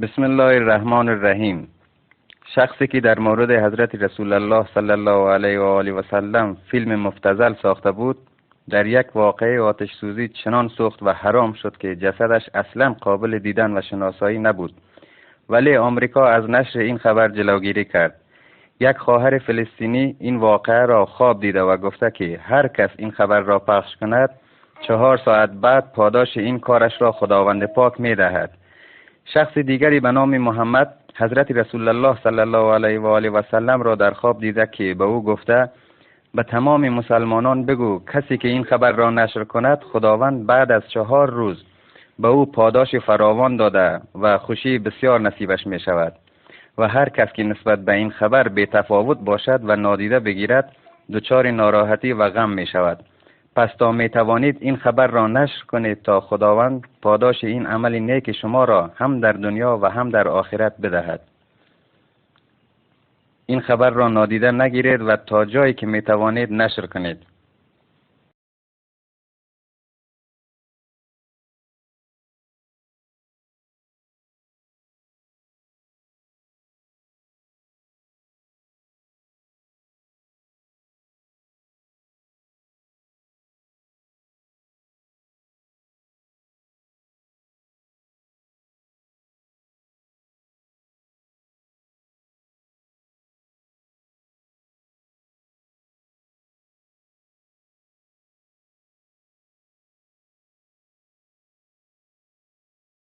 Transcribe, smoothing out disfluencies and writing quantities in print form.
بسم الله الرحمن الرحیم. شخصی که در مورد حضرت رسول الله صلی الله علیه و آله و سلم فیلم مفتضل ساخته بود، در یک واقعه آتش سوزی چنان سوخت و حرام شد که جسدش اصلا قابل دیدن و شناسایی نبود. ولی آمریکا از نشر این خبر جلوگیری کرد. یک خواهر فلسطینی این واقعه را خواب دیده و گفته که هر کس این خبر را پخش کند 4 ساعت بعد پاداش این کارش را خداوند پاک می دهد. شخص دیگری به نام محمد حضرت رسول الله صلی الله علیه و آله و سلم را در خواب دیده که به او گفته به تمام مسلمانان بگو کسی که این خبر را نشر کند خداوند بعد از 4 روز به او پاداش فراوان داده و خوشی بسیار نصیبش می شود و هر کس که نسبت به این خبر بی تفاوت باشد و نادیده بگیرد دچار ناراحتی و غم می شود. پس تا می توانید این خبر را نشر کنید تا خداوند پاداش این عمل نیک شما را هم در دنیا و هم در آخرت بدهد. این خبر را نادیده نگیرید و تا جایی که می توانید نشر کنید.